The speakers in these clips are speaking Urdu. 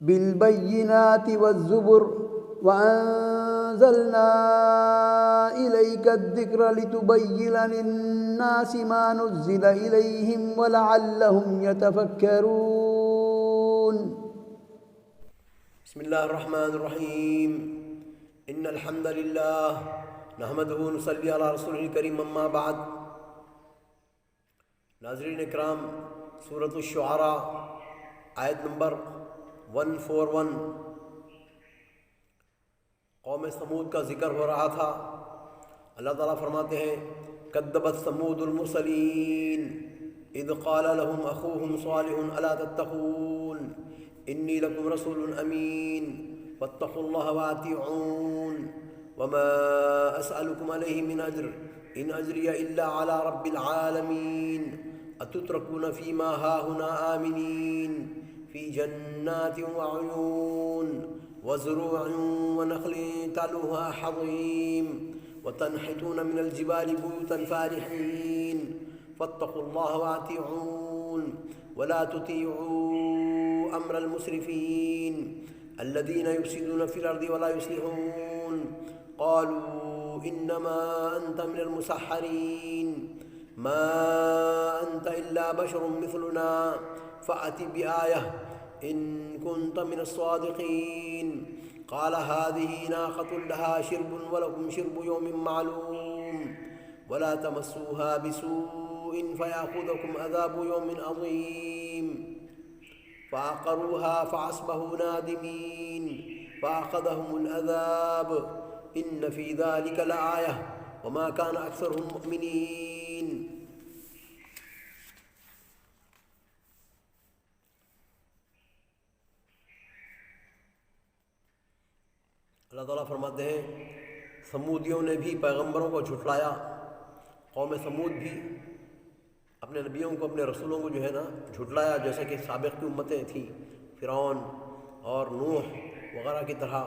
بالبينات والزبر وأنزلنا إليك الذكر لتبين للناس ما نزل إليهم ولعلهم يتفكرون. بسم الله الرحمن الرحيم. إن الحمد لله نحمده ونصلي على رسوله الكريم اما بعد. ناظرین اکرام، سورۃ الشعراء آیت نمبر 141 قوم سمود کا ذکر ہو رہا تھا. اللہ تعالیٰ فرماتے ہیں کذبت ثمود المرسلین اذ قال لهم اخوهم صالح الا تتقون انی لکم رسول امین واتقوا اللہ واطیعون وما اسألکم علیہ من اجر ان اجری الا علی رب العالمین اتترکون فیما ہاہنا آمنین فی جنات وعیون وزروع ونخل طلعها حضیم وتنحتون من الجبال بیوتا فارحین فاتقوا اللہ واطیعون ولا تطیعوا امر المسرفین الذین یفسدون فی الارض ولا یصلحون قالوا انما انت من المسحرین ما انت الا بشر مثلنا فأت بآیہ ان كنت من الصادقین قال هذه ناقة لها شرب ولكم شرب يوم معلوم ولا تمسوها بسوء فيأخذكم عذاب يوم عظيم فعقروها فأصبحوا نادمين فأخذهم العذاب إن في ذلك لآية وما كان أكثرهم مؤمنين. اللہ تعالیٰ فرماتے ہیں سمودیوں نے بھی پیغمبروں کو جھٹلایا. قوم سمود بھی اپنے نبیوں کو، اپنے رسولوں کو جو ہے نا جھٹلایا، جیسا کہ سابق کی امتیں تھیں، فرعون اور نوح وغیرہ کی طرح.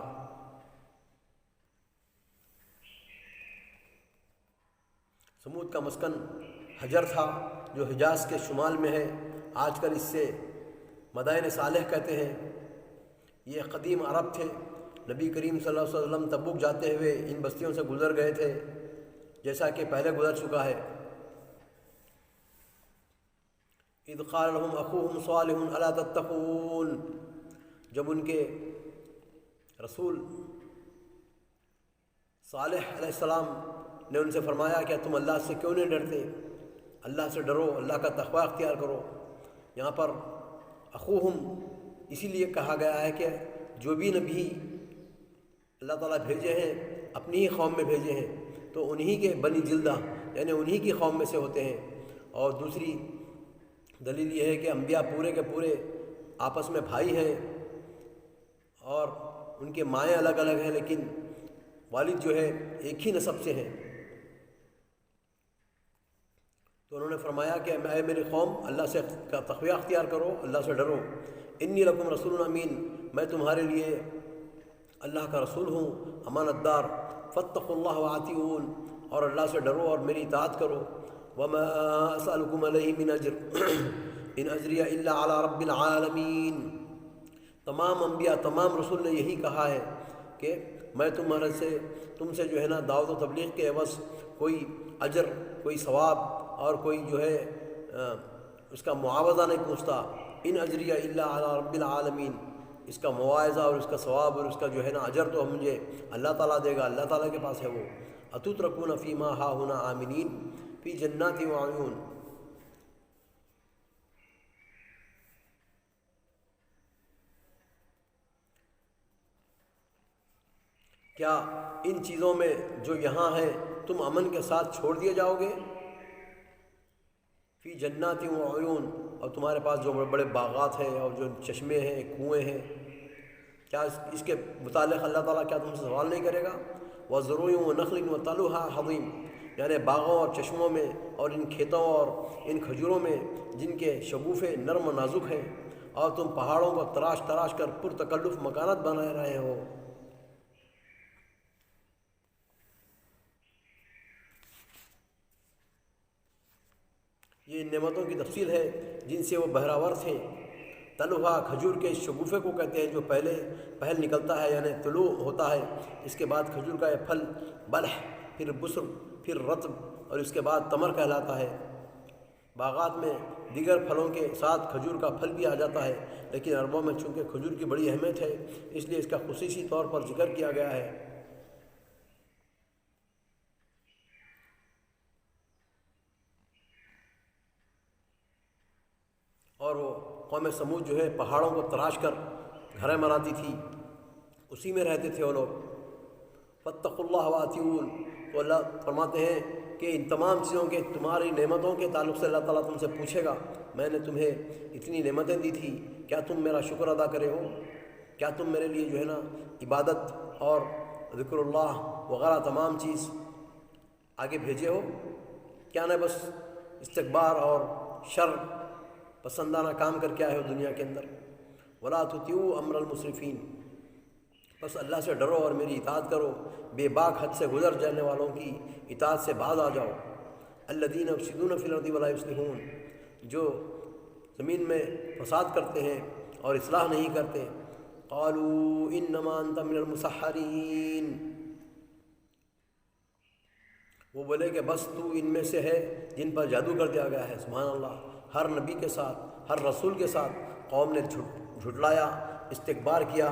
سمود کا مسکن حجر تھا جو حجاز کے شمال میں ہے. آج کل اس سے مدائن صالح کہتے ہیں. یہ قدیم عرب تھے. نبی کریم صلی اللہ علیہ وسلم تبوک جاتے ہوئے ان بستیوں سے گزر گئے تھے، جیسا کہ پہلے گزر چکا ہے. اذ قال لهم اخوهم صالح الا تتقون، جب ان کے رسول صالح علیہ السلام نے ان سے فرمایا کہ تم اللہ سے کیوں نہیں ڈرتے، اللہ سے ڈرو، اللہ کا تقوی اختیار کرو. یہاں پر اخوہم اسی لیے کہا گیا ہے کہ جو بھی نبی اللہ تعالیٰ بھیجے ہیں اپنی ہی قوم میں بھیجے ہیں تو انہی کے بنی جلدہ یعنی انہی کی قوم میں سے ہوتے ہیں. اور دوسری دلیل یہ ہے کہ انبیاء پورے کے پورے آپس میں بھائی ہیں اور ان کے مائیں الگ الگ ہیں لیکن والد جو ہے ایک ہی نسب سے ہیں. تو انہوں نے فرمایا کہ اے میری قوم، اللہ سے کا تقوی اختیار کرو، اللہ سے ڈرو. انی لکم رسول امین، میں تمہارے لیے اللہ کا رسول ہوں، امانت دار. فاتقوا اللہ واطیعون، اور اللہ سے ڈرو اور میری اطاعت کرو. وما اسألکم علیہ من اجر ان اجری الا علی رب العالمین. تمام انبیاء، تمام رسول نے یہی کہا ہے کہ میں تم سے جو ہے نا دعوت و تبلیغ کے عوض کوئی اجر، کوئی ثواب اور کوئی جو ہے اس کا معاوضہ نہیں پوچھتا. ان اجری الا علی رب العالمین، اس کا مواعظہ اور اس کا ثواب اور اس کا جو ہے نا اجر تو مجھے اللہ تعالیٰ دے گا، اللہ تعالیٰ کے پاس ہے وہ. اتترکون فیما ہاہنا آمنین فی جنات وعیون. کیا ان چیزوں میں جو یہاں ہیں تم امن کے ساتھ چھوڑ دیے جاؤ گے؟ فی جنات وعیون، اور تمہارے پاس جو بڑے بڑے باغات ہیں اور جو چشمے ہیں، کنویں ہیں، کیا اس کے متعلق اللہ تعالیٰ کیا تم سے سوال نہیں کرے گا؟ وزروع ونخل طلعها حضیم، یعنی باغوں اور چشموں میں اور ان کھیتوں اور ان کھجوروں میں جن کے شگوفے نرم و نازک ہیں، اور تم پہاڑوں کو تراش تراش کر پرتکلف مکانات بنا رہے ہو. یہ نعمتوں کی تفصیل ہے جن سے وہ بہراور تھے. تلوہا کھجور کے اس شگوفے کو کہتے ہیں جو پہل نکلتا ہے یعنی طلوع ہوتا ہے، اس کے بعد کھجور کا یہ پھل بلح، پھر بسر، پھر رطب اور اس کے بعد تمر کہلاتا ہے۔ باغات میں دیگر پھلوں کے ساتھ کھجور کا پھل بھی آ جاتا ہے، لیکن عربوں میں چونکہ کھجور کی بڑی اہمیت ہے اس لیے اس کا خصوصی طور پر ذکر کیا گیا ہے۔ اور وہ قوم سمود جو ہے پہاڑوں کو تراش کر گھریں بناتی تھی، اسی میں رہتے تھے وہ لوگ۔ فاتقوا اللہ واتقون، تو اللہ فرماتے ہیں کہ ان تمام چیزوں کے، تمہاری نعمتوں کے تعلق سے اللہ تعالیٰ تم سے پوچھے گا، میں نے تمہیں اتنی نعمتیں دی تھی، کیا تم میرا شکر ادا کرے ہو؟ کیا تم میرے لیے جو ہے نا عبادت اور ذکر اللہ وغیرہ تمام چیز آگے بھیجے ہو؟ کیا نہ بس استکبار اور شر پسندانہ کام کر کے آئے ہو دنیا کے اندر؟ ولا تطیعوا امر المسرفین، بس اللہ سے ڈرو اور میری اطاعت کرو، بے باک حد سے گزر جانے والوں کی اطاعت سے باز آ جاؤ۔ الذین یفسدون فی الارض ولا یصلحون، جو زمین میں فساد کرتے ہیں اور اصلاح نہیں کرتے۔ قالوا انما انت من المسحرین، وہ بولے کہ بس تو ان میں سے ہے جن پر جادو کر دیا گیا ہے۔ سبحان اللہ، ہر نبی کے ساتھ، ہر رسول کے ساتھ قوم نے جھٹلایا، استکبار کیا،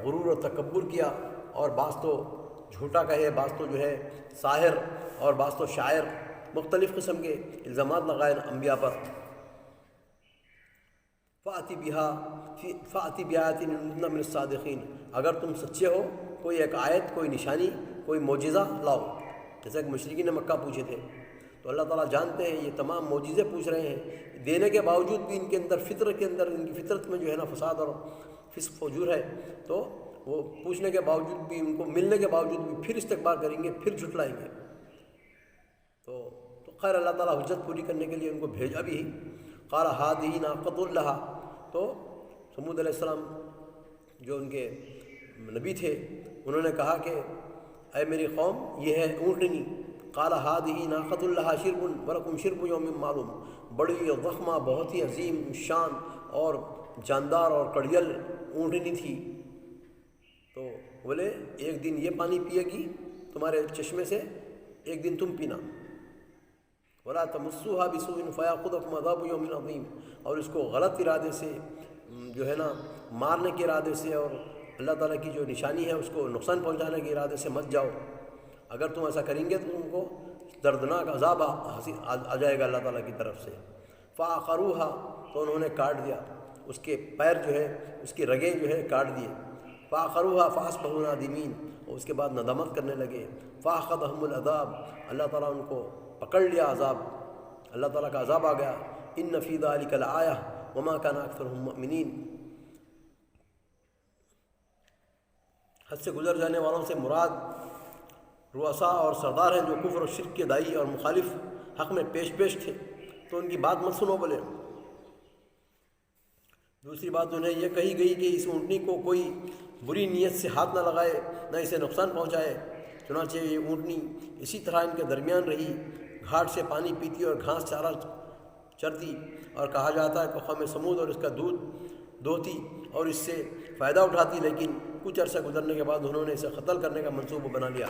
غرور و تکبر کیا، اور بعض تو جھوٹا کہے، بعض تو جو ہے ساحر، اور بعض تو شاعر، مختلف قسم کے الزامات لگائے انبیاء پر۔ فَأْتِ بِآیَةٍ إِن كُنتَ مِنَ الصَّادِقِینَ، اگر تم سچے ہو کوئی ایک آیت، کوئی نشانی، کوئی معجزہ لاؤ، جیسا کہ مشرکین مکہ پوچھے تھے۔ تو اللہ تعالیٰ جانتے ہیں یہ تمام معجزے پوچھ رہے ہیں، دینے کے باوجود بھی ان کے اندر، فطرت کے اندر، ان کی فطرت میں جو ہے نا فساد اور فسق فجور ہے، تو وہ پوچھنے کے باوجود بھی، ان کو ملنے کے باوجود بھی پھر استکبار کریں گے، پھر جھٹلائیں گے۔ تو خیر اللہ تعالیٰ حجت پوری کرنے کے لیے ان کو بھیجا بھی۔ قال هذه ناقۃ لها، تو سمود علیہ السلام جو ان کے نبی تھے انہوں نے کہا کہ اے میری قوم یہ ہے اونٹنی۔ قال هذه ناقۃ لها شرب ولکم شرب یوم معلوم، بڑی ضخمہ، بہت ہی عظیم شان اور جاندار اور کڑیل اونٹنی تھی۔ تو بولے ایک دن یہ پانی پیے گی تمہارے چشمے سے، ایک دن تم پینا۔ ولا تمسوها بسوء فیاخذکم عذاب یوم عظیم، اور اس کو غلط ارادے سے جو ہے نا مارنے کے ارادے سے اور اللہ تعالیٰ کی جو نشانی ہے اس کو نقصان پہنچانے کے ارادے سے مت جاؤ، اگر تم ایسا کریں گے تو تم کو دردناک عذاب آ جائے گا اللہ تعالیٰ کی طرف سے۔ فعقروها، تو انہوں نے کاٹ دیا اس کے پیر جو ہے، اس کی رگیں جو ہے کاٹ دیے۔ فعقروها فاصبحوا نادمین، اور اس کے بعد ندامت کرنے لگے۔ فاخذهم العذاب، اللہ تعالیٰ ان کو پکڑ لیا عذاب، اللہ تعالیٰ کا عذاب آ گیا۔ ان فی ذلک لآیہ وما کان اکثرهم مؤمنین، حد سے گزر جانے والوں سے مراد رؤساء اور سردار ہیں جو کفر و شرک کے داعی اور مخالف حق میں پیش تھے، تو ان کی بات مت سنو بولے۔ دوسری بات انہیں یہ کہی گئی کہ اس اونٹنی کو کوئی بری نیت سے ہاتھ نہ لگائے، نہ اسے نقصان پہنچائے۔ چنانچہ یہ اونٹنی اسی طرح ان کے درمیان رہی، گھاٹ سے پانی پیتی اور گھاس چارہ چرتی، اور کہا جاتا ہے کہ قوم سمود اور اس کا دودھ دوہتی اور اس سے فائدہ اٹھاتی، لیکن کچھ عرصہ گزرنے کے بعد انہوں نے اسے قتل کرنے کا منصوبہ بنا لیا۔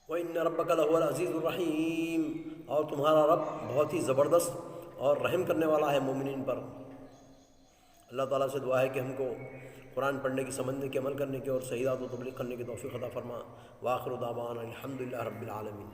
وَإِنَّ رَبَّكَ لَهُوَ الْعَزِيزُ الرَّحِيمُ، اور تمہارا رب بہت ہی زبردست اور رحم کرنے والا ہے مومنین پر۔ اللہ تعالیٰ سے دعا ہے کہ ہم کو قرآن پڑھنے کی، سمجھنے کی، عمل کرنے کی اور صحیحات و تبلیغ کرنے کی توفیق عطا فرما۔ وآخر دعوانا الحمدللہ رب العالمین۔